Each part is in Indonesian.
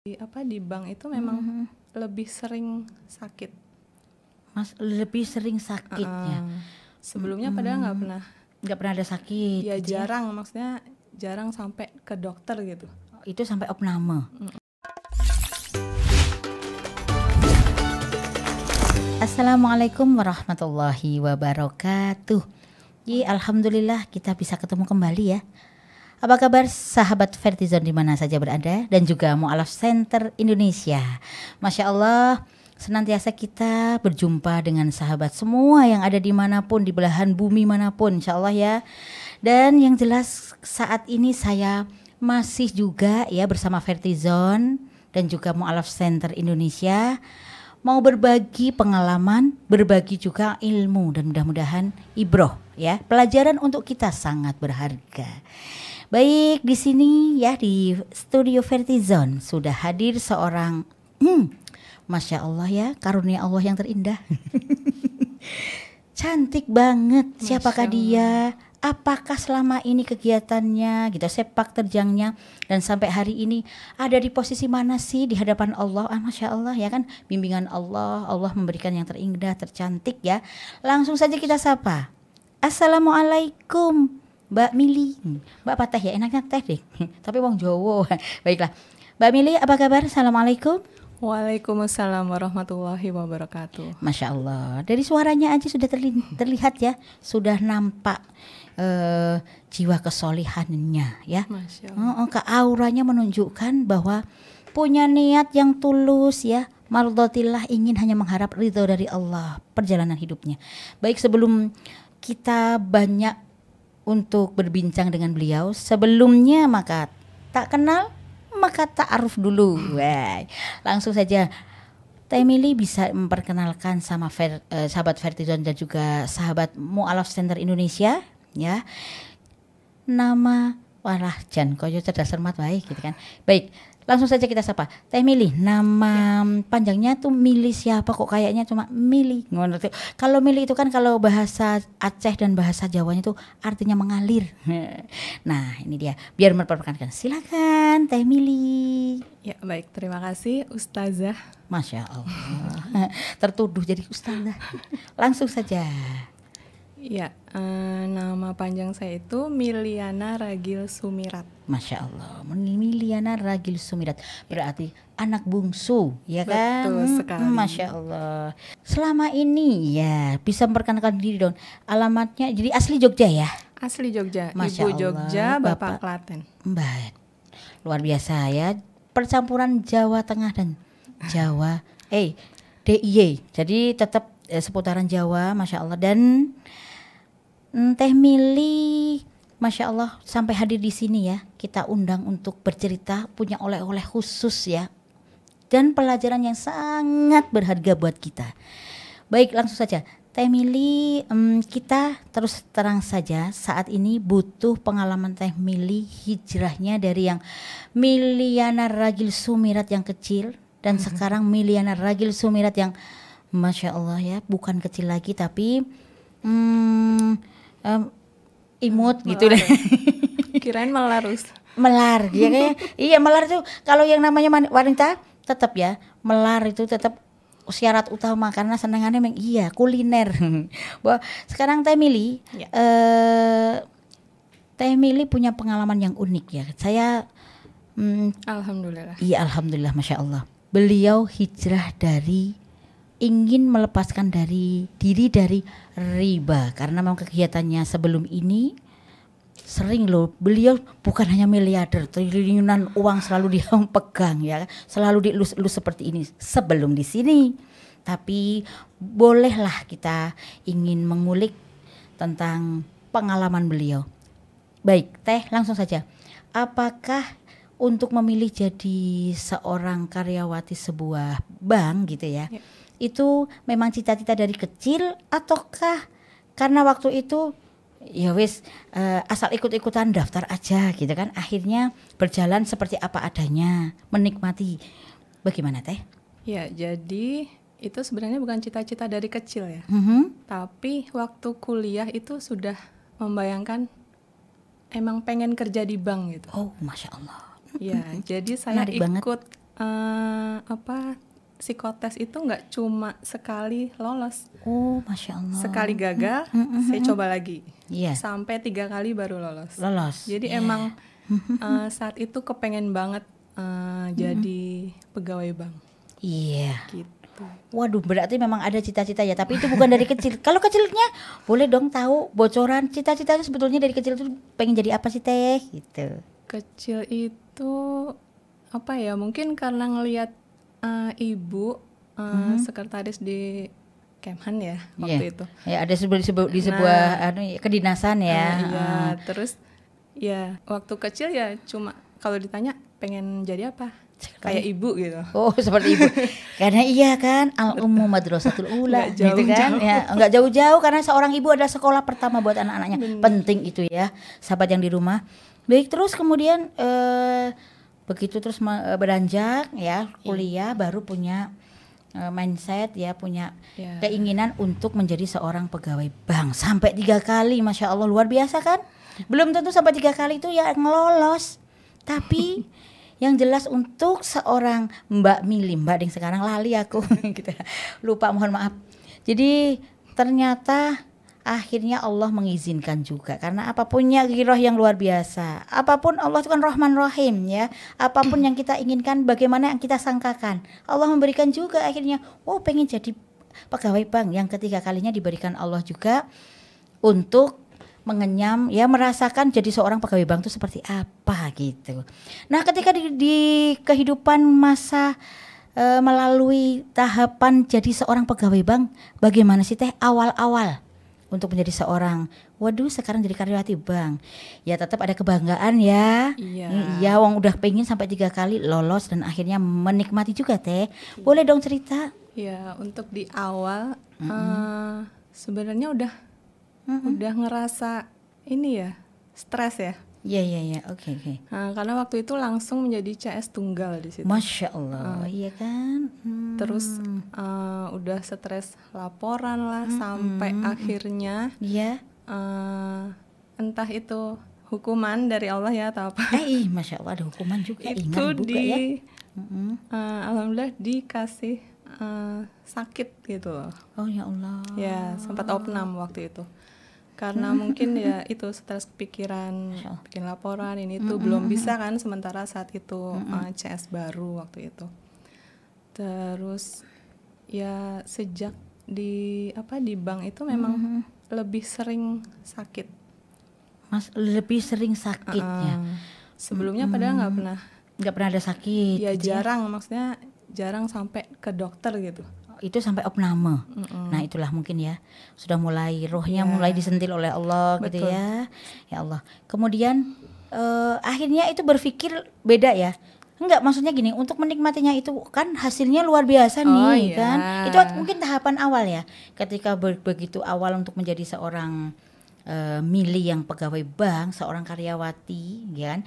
Di bank itu memang lebih sering sakit. Mas lebih sering sakitnya. Sebelumnya padahal Nggak pernah ada sakit. ya gitu jarang, maksudnya jarang sampai ke dokter gitu. Itu sampai opname. Assalamualaikum warahmatullahi wabarakatuh. Alhamdulillah kita bisa ketemu kembali ya. Apa kabar sahabat Vertizon di mana saja berada dan juga Mu'alaf Center Indonesia. Masya Allah, senantiasa kita berjumpa dengan sahabat semua yang ada dimanapun, di belahan bumi manapun, insya Allah ya. Dan yang jelas saat ini saya masih juga ya bersama Vertizon dan juga Mu'alaf Center Indonesia, mau berbagi pengalaman, berbagi juga ilmu, dan mudah-mudahan ibroh ya, pelajaran untuk kita sangat berharga. Baik, di sini ya di studio Vertizon sudah hadir seorang Masya Allah ya, karunia Allah yang terindah. Cantik banget. Siapakah dia? Apakah selama ini kegiatannya gitu, sepak terjangnya, dan sampai hari ini ada di posisi mana sih di hadapan Allah? Masya Allah ya kan, bimbingan Allah, Allah memberikan yang terindah, tercantik ya. Langsung saja kita sapa. Assalamualaikum Mbak Mili. Mbak apa teh ya, enaknya teh deh. Tapi wong Jowo. Baiklah Mbak Mili, apa kabar? Assalamualaikum. Waalaikumsalam warahmatullahi wabarakatuh. Masya Allah, dari suaranya aja sudah terlihat ya, sudah nampak jiwa kesolihannya ya. Masya Allah. Auranya menunjukkan bahwa punya niat yang tulus ya, mardotillah, ingin hanya mengharap ridho dari Allah perjalanan hidupnya. Baik, sebelum kita banyak untuk berbincang dengan beliau, sebelumnya maka tak kenal maka ta'aruf dulu. Wah, langsung saja Teh Mili bisa memperkenalkan sama sahabat Vertizon dan juga sahabat Mu'alaf Center Indonesia ya. Nama walah jan koyo cerdas cermat baik gitu kan. Baik, langsung saja kita sapa. Teh Mili, nama panjangnya tuh Mili siapa kok kayaknya cuma Mili. Ngono tuh. Kalau Mili itu kan kalau bahasa Aceh dan bahasa Jawanya itu artinya mengalir. Nah, ini dia. Biar memperkenalkan. Silakan Teh Mili. Ya, baik, terima kasih Ustazah. Masya Allah. Tertuduh jadi ustazah. Langsung saja. Ya, nama panjang saya itu Miliana Ragil Sumirat. Masya Allah, Miliana Ragil Sumirat, berarti anak bungsu, ya kan? Betul sekali. Masya Allah. Selama ini ya bisa memperkenalkan diri dong. Alamatnya, jadi asli Jogja ya? Asli Jogja, Masya Ibu Allah, Jogja, Bapak Klaten. Baik, luar biasa ya. Percampuran Jawa Tengah dan Jawa, DIY. Jadi tetap seputaran Jawa, Masya Allah. Dan Teh Mili, Masya Allah, sampai hadir di sini ya, kita undang untuk bercerita, punya oleh-oleh khusus ya, dan pelajaran yang sangat berharga buat kita. Baik, langsung saja Teh Mili, kita terus terang saja saat ini butuh pengalaman Teh Mili hijrahnya dari yang Miliana Ragil Sumirat yang kecil dan sekarang Miliana Ragil Sumirat yang Masya Allah ya, bukan kecil lagi tapi imut gitu deh. Kirain melarus. Melar ya kayak iya, melar itu kalau yang namanya wanita tetap ya, melar itu tetap syarat utama karena senangannya memang iya kuliner. Bahwa sekarang Teh Mili Teh Mili punya pengalaman yang unik ya. Saya Alhamdulillah. Iya, alhamdulillah, Masya Allah. Beliau hijrah dari ingin melepaskan diri dari riba karena memang kegiatannya sebelum ini sering loh, beliau bukan hanya miliarder, triliunan uang selalu dia pegang ya, selalu dielus-elus seperti ini sebelum di sini. Tapi bolehlah kita ingin mengulik tentang pengalaman beliau. Baik, Teh, langsung saja. Apakah untuk memilih jadi seorang karyawati sebuah bank gitu ya, itu memang cita-cita dari kecil ataukah karena waktu itu ya wis asal ikut-ikutan daftar aja gitu kan, akhirnya berjalan seperti apa adanya, menikmati. Bagaimana Teh? Ya, jadi itu sebenarnya bukan cita-cita dari kecil ya. Tapi waktu kuliah itu sudah membayangkan emang pengen kerja di bank gitu. Oh, Masya Allah. Ya, jadi saya Menarik banget. ikut psikotes itu nggak cuma sekali lolos. Oh, Masya Allah. Sekali gagal, saya coba lagi. Iya. Sampai 3 kali baru lolos. Lolos. Jadi emang saat itu kepengen banget jadi pegawai bank. Iya. Gitu. Waduh, berarti memang ada cita-cita ya, tapi itu bukan dari kecil. Kalau kecilnya boleh dong tahu bocoran cita-citanya sebetulnya dari kecil itu pengen jadi apa sih Teh gitu. Kecil itu apa ya? Mungkin karena ngelihat ibu sekretaris di Kemhan ya waktu itu. Ya, ada di sebuah kedinasan ya. Iya, terus ya waktu kecil ya cuma kalau ditanya pengen jadi apa? Kayak ibu gitu. Oh, seperti ibu. Karena iya kan, Al-Ummu Madrasatul Ula gitu kan. Ya, enggak jauh-jauh karena seorang ibu adalah sekolah pertama buat anak-anaknya. Penting itu ya, sahabat yang di rumah. Baik, terus kemudian begitu terus beranjak ya, kuliah baru punya mindset ya, punya keinginan untuk menjadi seorang pegawai bank sampai 3 kali. Masya Allah, luar biasa kan. Belum tentu sampai 3 kali itu ya ngelolos, tapi yang jelas untuk seorang Mbak Mili, Mbak Ding sekarang lali aku gitu. Lupa, mohon maaf. Jadi ternyata akhirnya Allah mengizinkan juga, karena apapunnya giroh yang luar biasa. Apapun Allah itu kan Rahman Rahim ya. Apapun yang kita inginkan, bagaimana yang kita sangkakan, Allah memberikan juga akhirnya. Oh, pengen jadi pegawai bank, yang ketiga kalinya diberikan Allah juga untuk mengenyam ya, merasakan jadi seorang pegawai bank itu seperti apa gitu. Nah, ketika di kehidupan masa melalui tahapan jadi seorang pegawai bank, bagaimana sih Teh awal-awal untuk menjadi seorang, waduh sekarang jadi karyawati bank. Ya tetap ada kebanggaan ya. Iya, wong udah pengen sampai 3 kali lolos dan akhirnya menikmati juga Teh. Boleh dong cerita? Ya, untuk di awal sebenarnya udah ngerasa ini ya, stres ya. Iya, oke. Nah, karena waktu itu langsung menjadi CS tunggal di situ. Masya Allah, iya kan. Terus udah stres laporan lah, sampai akhirnya entah itu hukuman dari Allah ya atau apa. Masya Allah, ada hukuman juga. Itu alhamdulillah dikasih sakit gitu loh. Oh ya Allah. Ya, sempat opnam waktu itu. Karena mungkin ya itu stres kepikiran, bikin laporan ini tuh belum bisa kan, sementara saat itu CS baru waktu itu. Terus ya sejak di bank itu memang lebih sering sakit. Lebih sering sakit ya. Sebelumnya padahal nggak pernah ada sakit. Ya gitu jarang, maksudnya jarang sampai ke dokter gitu. Itu sampai opname. Nah, itulah mungkin ya sudah mulai rohnya mulai disentil oleh Allah. Betul. Gitu ya. Ya Allah. Kemudian akhirnya itu berpikir beda ya. Enggak, maksudnya gini, untuk menikmatinya itu kan hasilnya luar biasa nih kan. Itu mungkin tahapan awal ya. Ketika begitu awal untuk menjadi seorang Mili yang pegawai bank, seorang karyawati kan.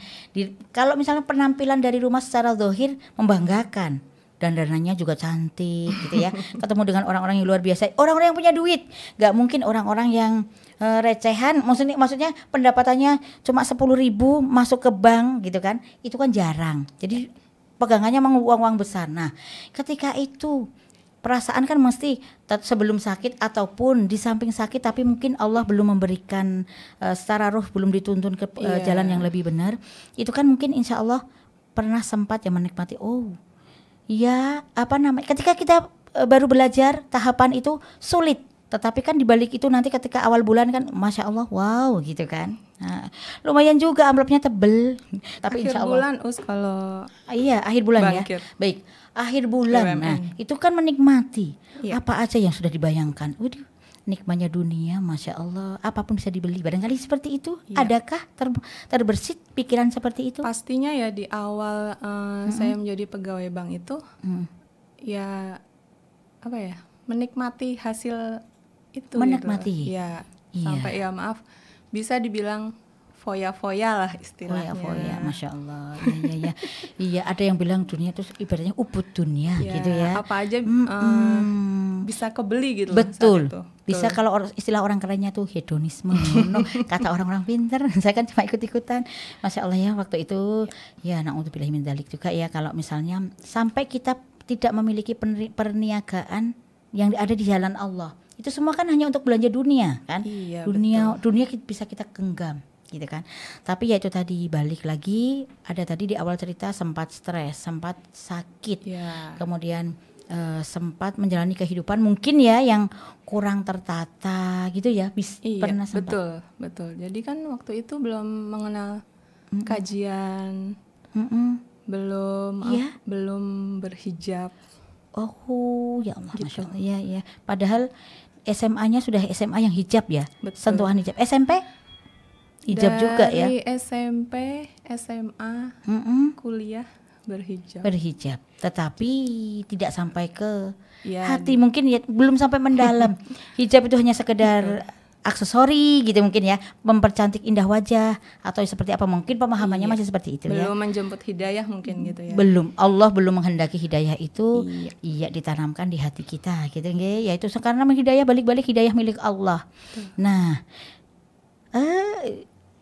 Kalau misalnya penampilan dari rumah secara zahir membanggakan, dandanannya juga cantik gitu ya. Ketemu dengan orang-orang yang luar biasa, orang-orang yang punya duit. Gak mungkin orang-orang yang recehan, maksudnya pendapatannya cuma 10.000 masuk ke bank gitu kan. Itu kan jarang. Jadi pegangannya memang uang-uang besar. Nah, ketika itu perasaan kan mesti sebelum sakit ataupun di samping sakit, tapi mungkin Allah belum memberikan secara ruh, belum dituntun ke jalan yang lebih benar. Itu kan mungkin insya Allah pernah sempat ya menikmati. Ya, ketika kita baru belajar tahapan itu sulit, tetapi kan dibalik itu nanti ketika awal bulan kan Masya Allah, wow gitu kan. Nah, lumayan juga amplopnya tebel. Tapi insya Allah akhir bulan kalau akhir bulan bangkir. Ya. Baik, akhir bulan. Nah, itu kan menikmati apa aja yang sudah dibayangkan. Waduh, nikmatnya dunia, Masya Allah, apapun bisa dibeli. Barangkali seperti itu. Adakah terbersit pikiran seperti itu? Pastinya ya di awal saya menjadi pegawai bank itu ya apa ya, menikmati hasil itu. Menikmati gitu. Sampai ya maaf bisa dibilang foya-foya lah istilahnya. Foya-foya, Masya Allah. Iya, ada yang bilang dunia itu ibaratnya ubud dunia gitu ya. Apa aja bisa kebeli gitu loh betul. saat itu. Bisa kalau istilah orang kerennya tuh hedonisme. No, kata orang-orang pinter. Saya kan cuma ikut-ikutan. Masya Allah ya waktu itu ya na'udzubillah min dzalik juga ya, kalau misalnya sampai kita tidak memiliki perniagaan yang ada di jalan Allah. Itu semua kan hanya untuk belanja dunia kan. Iya, dunia bisa kita genggam gitu kan. Tapi ya itu tadi balik lagi, ada tadi di awal cerita sempat stres, sempat sakit. Ya. Kemudian sempat menjalani kehidupan mungkin ya yang kurang tertata gitu ya. Iya, Pernah sempat. betul. Jadi kan waktu itu belum mengenal kajian, Iya. belum berhijab. Oh ya Allah, Gitu. Masya Allah. Ya. Padahal SMA-nya sudah SMA yang hijab ya. Betul. Sentuhan hijab. SMP hijab juga ya. Dari SMP, SMA, kuliah berhijab. Berhijab. Tetapi tidak sampai ke Ya, hati, mungkin ya belum sampai mendalam. Hijab itu hanya sekedar aksesori gitu mungkin ya, mempercantik indah wajah atau seperti apa, mungkin pemahamannya masih seperti itu ya. belum menjemput hidayah mungkin gitu ya. Belum, Allah belum menghendaki hidayah itu iya ditanamkan di hati kita gitu nggih. Ya itu karena hidayah balik-balik hidayah milik Allah. Nah,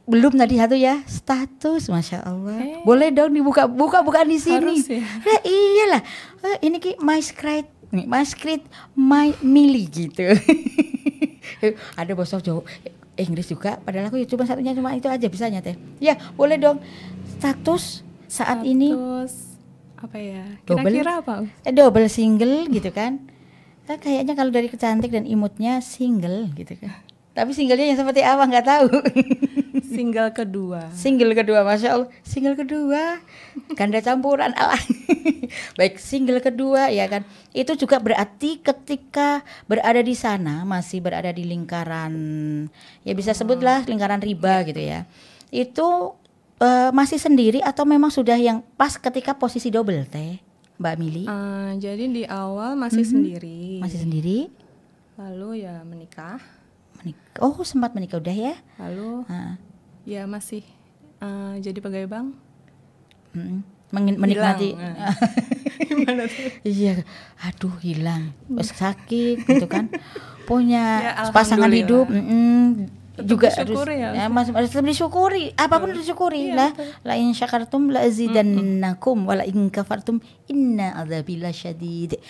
belum tadi satu ya, status, Masya Allah. Boleh dong bukaan di sini. Harus ya. Ya iyalah. Ini ki my script, my mili gitu. Ada bosok Jawa, Inggris juga. Padahal aku ya cuma satunya cuma itu aja bisanya teh. Ya boleh dong. Status saat ini apa ya? Double? Kira-kira apa? Double single gitu kan. Kayaknya kalau dari kecantik dan imutnya single gitu kan. Tapi singlenya yang seperti apa nggak tahu. Single kedua. Single kedua, Masya Allah. Single kedua, ganda campuran Allah. Baik, single kedua ya kan. Itu juga berarti ketika berada di sana masih berada di lingkaran, ya bisa sebutlah lingkaran riba gitu ya. Itu masih sendiri atau memang sudah yang pas ketika posisi double teh, Mbak Mili? Jadi di awal masih sendiri. Masih sendiri. Lalu ya menikah. Oh, sempat menikah udah ya? Lalu ya masih jadi pegawai bank. Menikmati. Gimana tuh? Iya, aduh hilang, sakit gitu kan. Punya Ya, pasangan hidup, juga harus ya, harus disyukuri. Apapun disyukuri lah. La in syakartum la azidannakum wa la in kafartum inna adzabi lasyadid.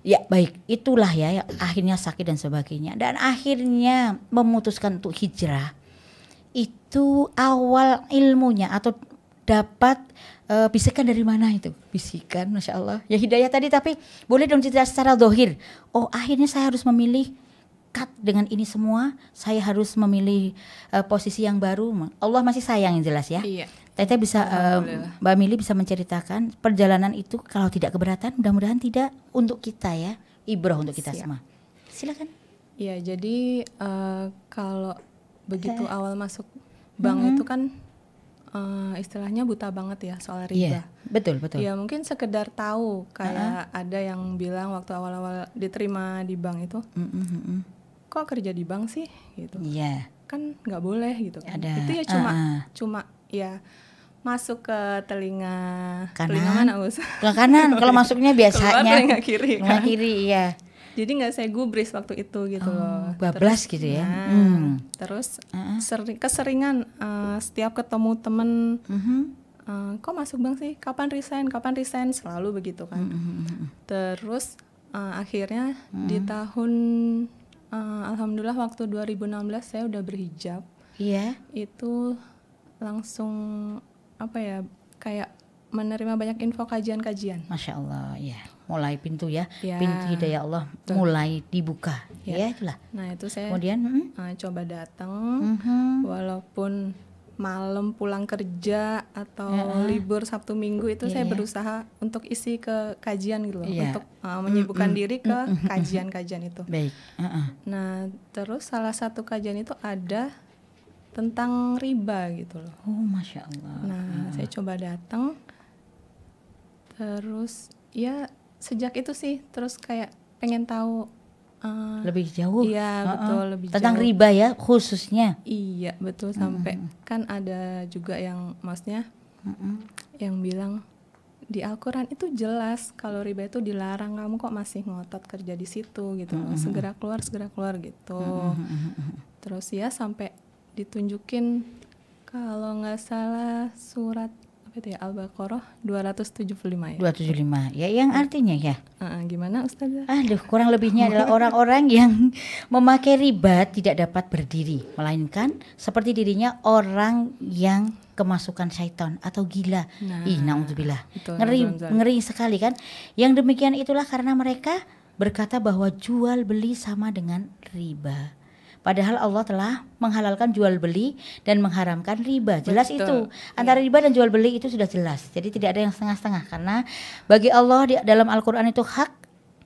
Ya baik, itulah ya akhirnya sakit dan sebagainya, dan akhirnya memutuskan untuk hijrah. Itu awal ilmunya atau dapat bisikan dari mana itu? Bisikan, Masya Allah. Ya hidayah tadi, tapi boleh dong cerita secara zahir. Oh akhirnya saya harus memilih cut dengan ini semua. Saya harus memilih posisi yang baru. Allah masih sayang yang jelas ya. Iya. Teteh bisa, Mbak Mili bisa menceritakan perjalanan itu kalau tidak keberatan, mudah-mudahan tidak, untuk kita ya, ibrah untuk kita semua. Silakan. Ya jadi kalau begitu awal masuk bank itu kan istilahnya buta banget ya soal riba. Iya, betul. Ya mungkin sekedar tahu kayak ada yang bilang waktu awal-awal diterima di bank itu, kok kerja di bank sih gitu. Iya. Kan nggak boleh gitu kan. Ada, Itu ya cuma ya masuk ke telinga Kanan. mana Us? Ke kanan kalau masuknya biasanya. Keluar telinga kiri kan. Telinga kiri, iya. Jadi nggak saya gubris waktu itu gitu loh. Bablas gitu ya. Terus keseringan setiap ketemu temen, kok masuk bank sih? Kapan resign? Selalu begitu kan. Terus akhirnya di tahun alhamdulillah waktu 2016 saya udah berhijab. Iya. Itu langsung apa ya, kayak menerima banyak info kajian-kajian. Masya Allah ya. Mulai pintu ya, Ya. pintu hidayah Allah mulai dibuka. Ya itulah. Nah itu saya Kemudian coba datang, walaupun malam pulang kerja atau libur Sabtu Minggu itu saya berusaha untuk isi ke kajian gitu loh, untuk menyibukkan diri ke kajian-kajian itu. Baik. Nah terus salah satu kajian itu ada tentang riba gitu loh. Oh Masya Allah. Nah saya coba datang, terus ya sejak itu sih terus kayak pengen tahu lebih jauh. Iya betul, lebih tentang jauh. riba ya khususnya. Iya betul, sampai kan ada juga yang maksudnya yang bilang di Al-Quran itu jelas kalau riba itu dilarang, kamu kok masih ngotot kerja di situ gitu loh. Segera keluar gitu. Terus ya sampai ditunjukin kalau nggak salah surat apa itu ya, Al-Baqarah 275 ya. 275 ya, yang artinya ya. Gimana Ustazah? Aduh, kurang lebihnya adalah orang-orang yang memakai riba tidak dapat berdiri, melainkan seperti dirinya orang yang kemasukan syaitan atau gila. Na'udzubillah. Ngeri sekali kan. Yang demikian itulah karena mereka berkata bahwa jual beli sama dengan riba. Padahal Allah telah menghalalkan jual beli dan mengharamkan riba. Jelas itu. Antara riba dan jual beli itu sudah jelas. Jadi tidak ada yang setengah-setengah. Karena bagi Allah di dalam Al-Quran itu hak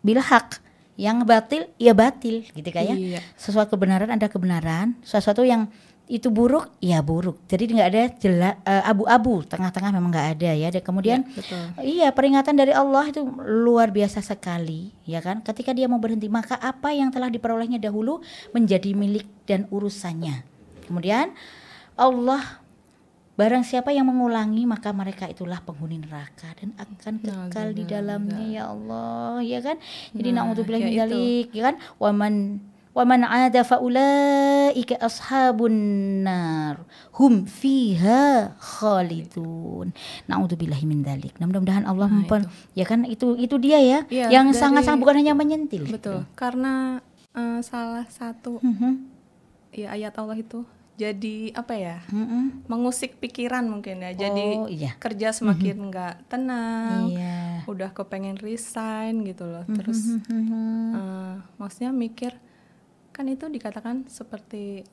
bila hak. Yang batil ya batil gitu kayak. Sesuatu kebenaran ada kebenaran. Sesuatu yang itu buruk ya buruk. Jadi nggak ada jelas abu-abu, tengah-tengah memang nggak ada ya. Dan kemudian peringatan dari Allah itu luar biasa sekali ya kan. Ketika dia mau berhenti, maka apa yang telah diperolehnya dahulu menjadi milik dan urusannya. Kemudian Allah, barang siapa yang mengulangi maka mereka itulah penghuni neraka dan akan kekal di dalamnya ya Allah ya kan. Jadi na'udzubillah min dzalik ya kan. Waman 'ada faulaika ashabun nar hum fiha khalidun. Na'udzubillahi min dzalik. Mudah-mudahan Allah ya kan itu dia ya, yang sangat-sangat bukan hanya menyentil. Betul. Karena salah satu ya ayat Allah itu jadi apa ya? Mengusik pikiran mungkin ya. Jadi kerja semakin enggak tenang. Udah kepengen resign gitu loh. Terus maksudnya mikir kan itu dikatakan seperti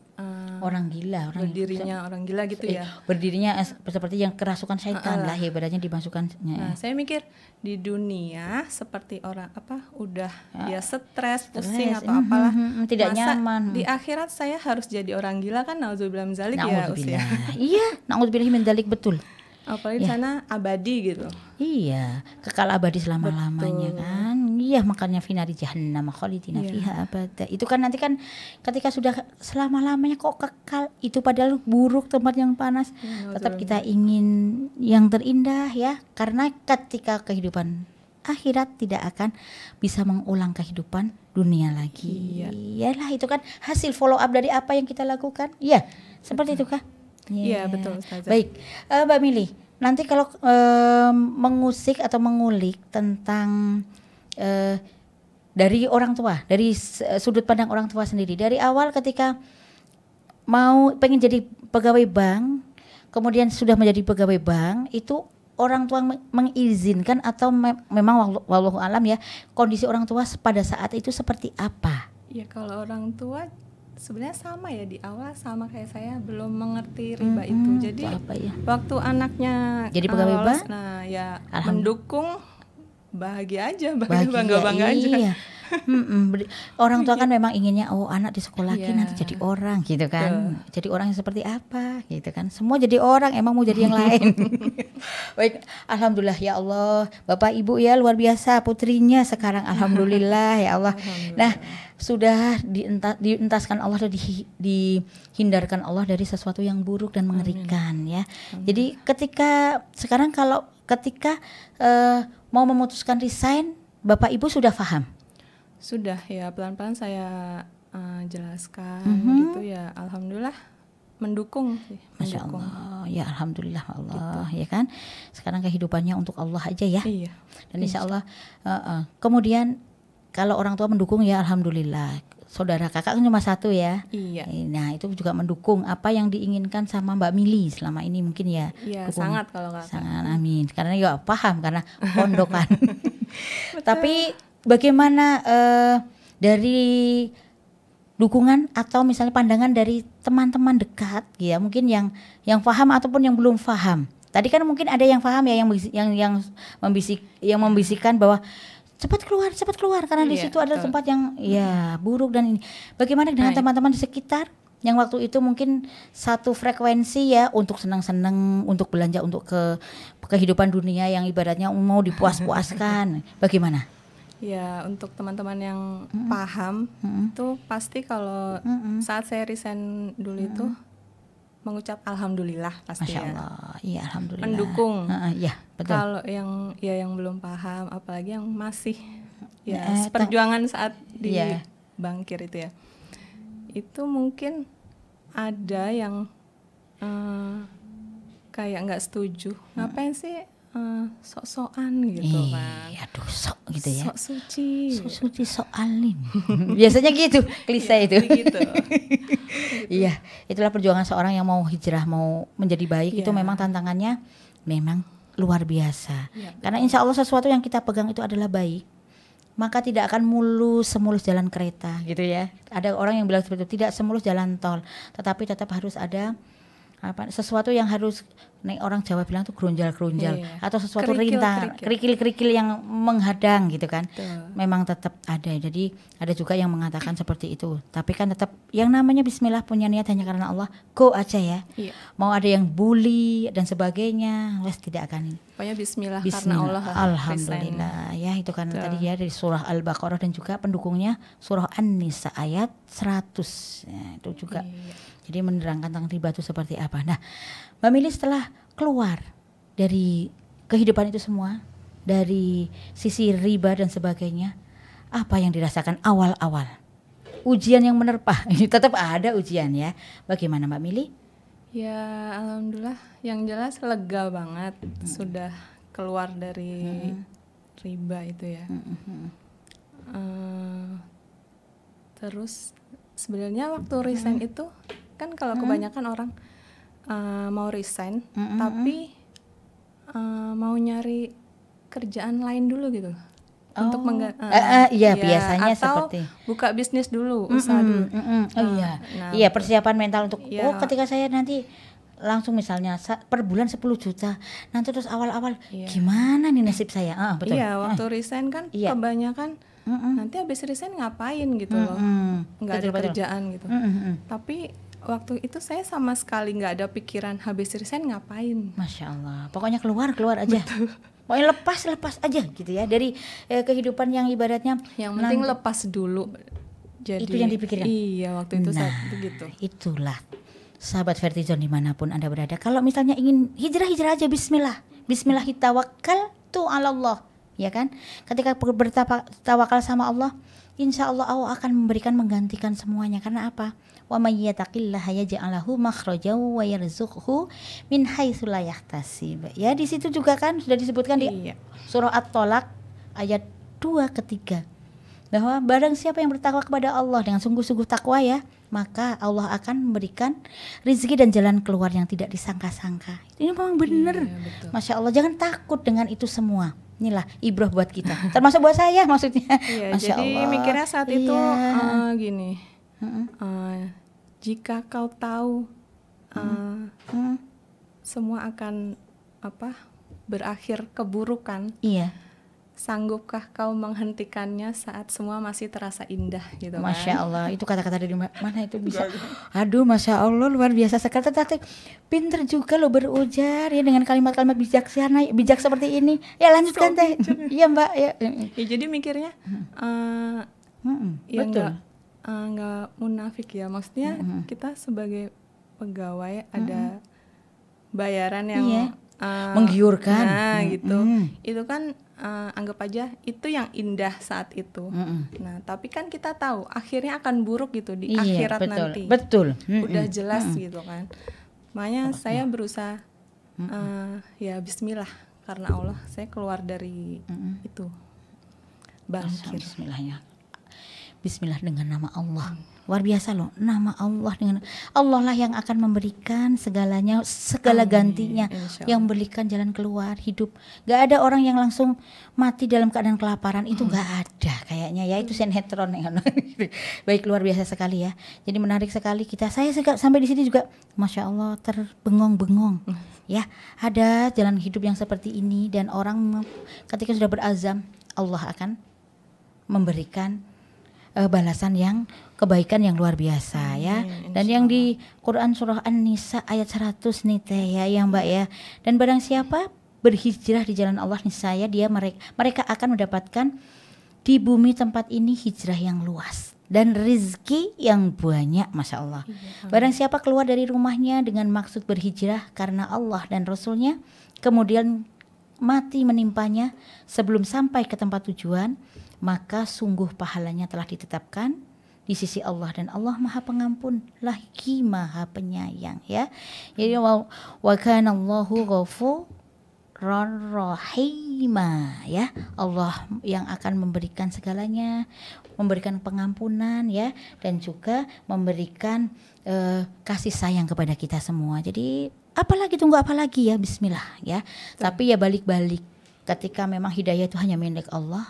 orang gila, berdirinya orang gila gitu ya. Berdirinya seperti yang kerasukan syaitan lah ibaratnya dimasukkan. Nah, saya mikir di dunia seperti orang udah dia stres, pusing atau apalah. Tidak nyaman. Di akhirat saya harus jadi orang gila kan, nauzubillah min dzalik ya usia. Iya, nauzubillah min dzalik betul. Apalagi di sana abadi gitu. Iya, kekal abadi selama-lamanya kan. Iya, makanya finari jahannam khalidina fiha abada. Itu kan nanti kan ketika sudah selama-lamanya kok kekal, itu padahal buruk tempat yang panas. Tetap kita ingin yang terindah ya. Karena ketika kehidupan akhirat tidak akan bisa mengulang kehidupan dunia lagi. Iyalah itu kan hasil follow up dari apa yang kita lakukan. Iya, seperti itu kah? Iya betul Ustazah. Baik, Mbak Mili, nanti kalau mengusik atau mengulik tentang dari orang tua, dari sudut pandang orang tua sendiri, dari awal ketika pengen jadi pegawai bank, kemudian sudah menjadi pegawai bank, itu orang tua mengizinkan atau memang wallahu alam ya, kondisi orang tua pada saat itu seperti apa? Ya kalau orang tua sebenarnya sama ya, di awal sama kayak saya belum mengerti riba itu. Jadi waktu anaknya jadi pegawai bank, mendukung, bahagia aja, bangga aja. Orang tua kan memang inginnya anak di sekolah nanti jadi orang gitu kan. Jadi orang yang seperti apa gitu kan. Semua jadi orang, emang mau jadi yang lain. Baik, alhamdulillah ya Allah. Bapak Ibu ya luar biasa, putrinya sekarang alhamdulillah ya Allah. Nah, sudah dientaskan Allah dan dihindarkan Allah dari sesuatu yang buruk dan mengerikan ya. Jadi ketika mau memutuskan resign, Bapak Ibu sudah paham? Sudah ya, pelan-pelan saya jelaskan gitu ya. Alhamdulillah mendukung sih. Masya Allah, ya alhamdulillah Allah gitu. Ya kan. Sekarang kehidupannya untuk Allah aja ya. Iya. Dan insya Allah kemudian kalau orang tua mendukung ya alhamdulillah. Saudara kakak kan cuma satu ya. Iya. Nah itu juga mendukung apa yang diinginkan sama Mbak Mili selama ini mungkin ya. Iya sangat kalau kakak. Sangat amin. Karena ya paham karena pondokan. Tapi bagaimana dari dukungan atau misalnya pandangan dari teman-teman dekat ya, mungkin yang paham ataupun yang belum paham. Tadi kan mungkin ada yang paham ya, yang membisikkan bahwa cepat keluar karena di situ ada tempat yang ya buruk dan ini. Bagaimana dengan teman-teman di sekitar yang waktu itu mungkin satu frekuensi ya, untuk senang-senang, untuk belanja, untuk ke kehidupan dunia yang ibaratnya mau dipuas-puaskan. Bagaimana? Ya, untuk teman-teman yang paham itu pasti kalau saat saya resign dulu itu mengucap alhamdulillah pasti Masya ya. Allah, iya alhamdulillah. Mendukung. Iya betul. Kalau yang belum paham, apalagi yang masih Eh, perjuangan saat di Iya. bangkir itu ya, itu mungkin ada yang kayak nggak setuju, ngapain sih sok-sokan gitu kan, Aduh sok gitu ya. sok suci, Sok suci, sok alim. Biasanya gitu, klise itu. begitu. Iya, itulah perjuangan seorang yang mau hijrah, mau menjadi baik. Itu Iya. memang tantangannya memang luar biasa. Iya, Karena insya Allah sesuatu yang kita pegang itu adalah baik, maka tidak akan semulus jalan kereta gitu ya. Ada orang yang bilang seperti itu, tidak semulus jalan tol, tetapi tetap harus ada sesuatu yang harus orang Jawa bilang tuh gerunjal-gerunjal, Iya. atau sesuatu Kerikil-kerikil. kerikil-kerikil yang menghadang gitu kan. Betul. Memang tetap ada. Jadi ada juga yang mengatakan seperti itu. Tapi kan tetap yang namanya bismillah, punya niat hanya karena Allah, go aja ya. Iya. Mau ada yang bully dan sebagainya, wes tidak akan. Pokoknya bismillah, karena Bismillah. Allah. Alhamdulillah ya, itu kan tadi ya dari surah Al-Baqarah dan juga pendukungnya surah An-Nisa ayat 100. Ya, itu juga. Iya. Jadi menerangkan tentang riba itu seperti apa. Nah, Mbak Mili setelah keluar dari kehidupan itu semua, dari sisi riba dan sebagainya, apa yang dirasakan awal-awal? Ujian yang menerpa, tetap ada ujian ya. Bagaimana Mbak Mili? Ya alhamdulillah, yang jelas lega banget sudah keluar dari riba itu ya. Terus sebenarnya waktu resign itu kan kalau kebanyakan orang mau resign tapi mau nyari kerjaan lain dulu gitu untuk iya biasanya atau seperti buka bisnis dulu, usaha dulu. Oh iya, Nah, iya persiapan mental untuk Iya. ketika saya nanti langsung misalnya per bulan 10 juta, nanti terus awal-awal Iya. gimana nih nasib saya? Betul. Iya, waktu resign kan Iya. kebanyakan nanti habis resign ngapain gitu loh, nggak ada Betul. kerjaan gitu. Tapi waktu itu saya sama sekali nggak ada pikiran habis resign ngapain. Masya Allah, pokoknya keluar aja. Pokoknya lepas aja gitu ya dari kehidupan yang ibaratnya Yang penting lepas dulu. Jadi itu yang dipikirkan. Iya, waktu itu saat itu gitu. Itulah sahabat Vertizon dimanapun Anda berada. Kalau misalnya ingin hijrah aja, bismillah. Bismillah tawakkaltu 'ala Allah. Ya kan? Ketika bertawakal sama Allah, insya Allah Allah akan menggantikan semuanya. Karena apa? Wa may yattaqillaha yaj'al lahu makhrajan wa yarzuqhu min haitsu la yahtasib. Ya, di situ juga kan sudah disebutkan di Iya. surah At-Tolak ayat 2 ketiga. Bahwa barang siapa yang bertakwa kepada Allah dengan sungguh-sungguh takwa ya, maka Allah akan memberikan rezeki dan jalan keluar yang tidak disangka-sangka. Ini memang benar. Iya, betul. Masya Allah, jangan takut dengan itu semua. Inilah ibrah buat kita. Termasuk buat saya maksudnya. Iya, Masya jadi Allah. mikirnya saat itu Iya. gini. Jika kau tahu semua akan berakhir keburukan, Iya. sanggupkah kau menghentikannya saat semua masih terasa indah gitu kan? Masya Allah, itu kata-kata dari mana itu bisa. Aduh, Masya Allah, luar biasa sekali. Tetapi pinter juga lo berujar ya dengan kalimat-kalimat bijaksana, bijak seperti ini. Ya lanjutkan teh. Iya Mbak. Ya. Ya, jadi mikirnya ya Betul. nggak munafik ya, maksudnya kita sebagai pegawai ada bayaran yang Iya. Menggiurkan. nah gitu, itu kan anggap aja itu yang indah saat itu. Nah tapi kan kita tahu akhirnya akan buruk gitu di Iya, akhirat betul. nanti. Betul. Udah jelas gitu kan. Makanya saya berusaha ya bismillah, karena Allah saya keluar dari itu bangkir. Bismillahnya. Bismillah dengan nama Allah. Luar biasa loh, nama Allah, dengan Allah lah yang akan memberikan segalanya, segala gantinya, Insya Allah. yang memberikan jalan keluar hidup. Gak ada orang yang langsung mati dalam keadaan kelaparan, itu gak ada kayaknya ya, itu sinetron ya. Baik, luar biasa sekali ya. Jadi menarik sekali kita. Saya sampai di sini juga, Masya Allah, terbengong-bengong. Ya, ada jalan hidup yang seperti ini, dan orang ketika sudah berazam, Allah akan memberikan balasan yang kebaikan yang luar biasa ya. Dan yang di Quran surah An-Nisa ayat 100 nih teh ya yang Mbak ya. Dan barang siapa berhijrah di jalan Allah, niscaya mereka akan mendapatkan di bumi tempat ini hijrah yang luas. dan rizki yang banyak, Masya Allah. Barang siapa keluar dari rumahnya dengan maksud berhijrah karena Allah dan Rasulnya, kemudian mati menimpanya sebelum sampai ke tempat tujuan, maka sungguh pahalanya telah ditetapkan di sisi Allah, dan Allah Maha Pengampun lagi Maha Penyayang, ya. Jadi wa kana Allahu ghafurur rahima, ya. Allah yang akan memberikan segalanya, memberikan pengampunan, ya, dan juga memberikan kasih sayang kepada kita semua. Jadi apalagi, tunggu apa lagi, ya, bismillah, ya. Tapi ya balik-balik, ketika memang hidayah itu hanya milik Allah,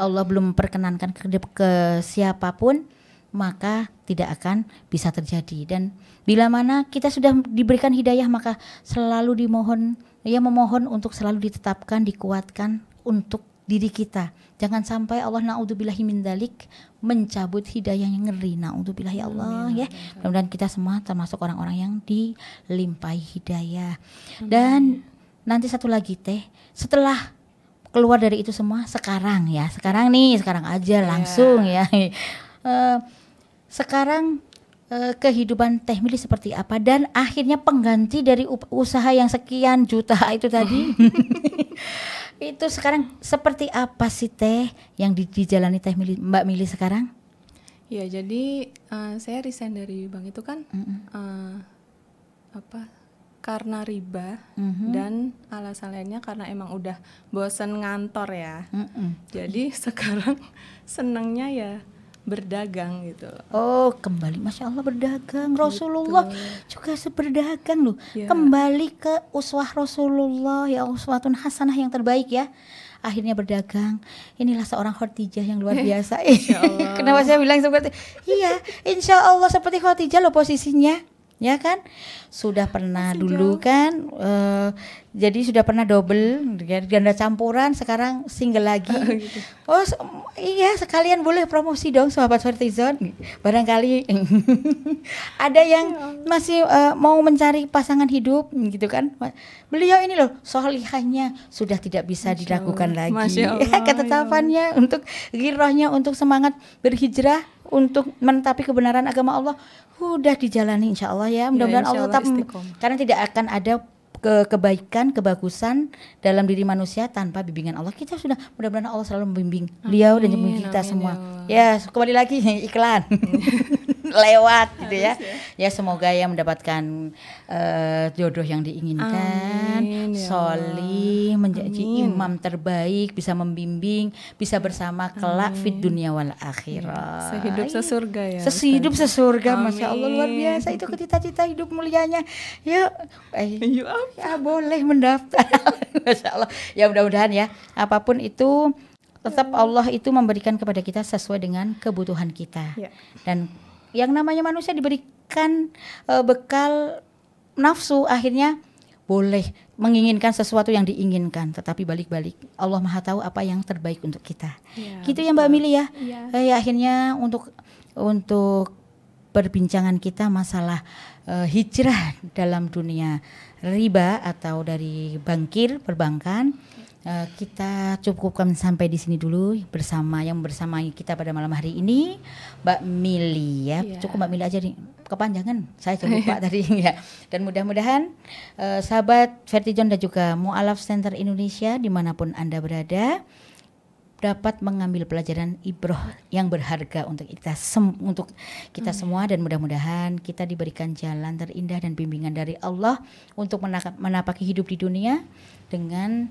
Allah belum perkenankan ke siapapun, maka tidak akan bisa terjadi. Dan bila mana kita sudah diberikan hidayah, maka selalu memohon untuk selalu ditetapkan, dikuatkan untuk diri kita. Jangan sampai Allah na'udzubillahi min dzalik mencabut hidayah yang ngeri. Na'udzubillah, ya Allah, ya. Mudah-mudahan kita semua termasuk orang-orang yang dilimpahi hidayah. Dan nanti satu lagi, Teh, setelah keluar dari itu semua, sekarang aja langsung, ya. Sekarang kehidupan Teh Mili seperti apa, dan akhirnya pengganti dari usaha yang sekian juta itu tadi itu sekarang seperti apa sih, Teh, yang dijalani Mbak Mili sekarang? Ya, jadi saya resign dari bank itu kan karena riba, dan alasan lainnya karena emang udah bosan ngantor, ya. Jadi sekarang senangnya ya berdagang gitu. Oh, kembali, Masya Allah, berdagang. Rasulullah juga berdagang loh. Ya. Kembali ke uswah Rasulullah, ya, uswatun hasanah yang terbaik, ya. Akhirnya berdagang. Inilah seorang Khadijah yang luar biasa. Kenapa saya bilang seperti, iya, insya Allah seperti Khadijah loh posisinya, ya kan? Sudah pernah dulu kan, jadi sudah pernah double, ganda campuran, sekarang single lagi. Gitu. Oh iya, sekalian boleh promosi dong, sahabat Vertizon. Barangkali ada yang masih mau mencari pasangan hidup, gitu kan? Beliau ini loh, solihahnya sudah tidak bisa diragukan lagi. Ketetapannya, untuk girohnya, untuk semangat berhijrah, untuk menetapi kebenaran agama Allah, udah dijalani, insya Allah, ya. Mudah-mudahan Allah tetap, karena tidak akan ada kebaikan, kebagusan dalam diri manusia tanpa bimbingan Allah. Kita sudah, mudah-mudahan Allah selalu membimbing beliau dan membimbing kita semua. Ya, kembali lagi iklan lewat gitu, ya. Ya, semoga ya mendapatkan jodoh yang diinginkan, solih, menjadi imam terbaik, bisa membimbing, bisa bersama kelak fit dunia wal akhirah. Sehidup sesurga, ya. Sehidup sesurga, Masya Allah, luar biasa itu cita-cita hidup mulianya. Ya, ya boleh mendaftar. Masya Allah. Ya, mudah-mudahan, ya, apapun itu tetap Allah itu memberikan kepada kita sesuai dengan kebutuhan kita. Dan yang namanya manusia diberikan bekal nafsu, akhirnya boleh menginginkan sesuatu yang diinginkan, tetapi balik-balik Allah Maha tahu apa yang terbaik untuk kita. Gitu ya, Mbak Mili, ya. Akhirnya untuk perbincangan kita masalah hijrah dalam dunia riba atau dari bankir perbankan, kita cukupkan sampai di sini dulu bersama kita pada malam hari ini, Mbak Mili, ya. Cukup Mbak Mili aja nih, kepanjangan saya lupa tadi, ya. Dan mudah-mudahan sahabat Vertizon dan juga Mu'alaf Center Indonesia dimanapun Anda berada dapat mengambil pelajaran ibroh yang berharga untuk kita semua, dan mudah-mudahan kita diberikan jalan terindah dan bimbingan dari Allah untuk menapaki hidup di dunia dengan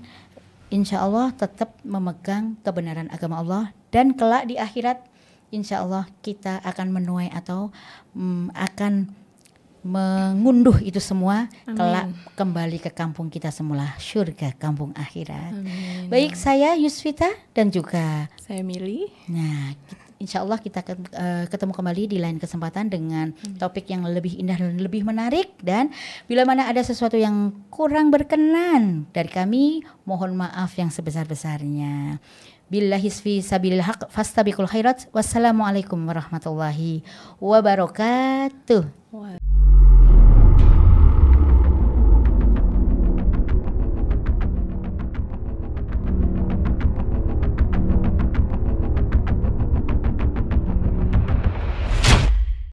insya Allah tetap memegang kebenaran agama Allah, dan kelak di akhirat insya Allah kita akan menuai atau akan mengunduh itu semua. Kelak kembali ke kampung kita semula, surga kampung akhirat. Baik, saya Yusvita dan juga saya Mili. Nah, insya Allah kita ketemu kembali di lain kesempatan dengan topik yang lebih indah dan lebih menarik. Dan bila mana ada sesuatu yang kurang berkenan dari kami, mohon maaf yang sebesar-besarnya. Billahi fi sabilil haq fastabiqul khairat. Wassalamualaikum warahmatullahi wabarakatuh.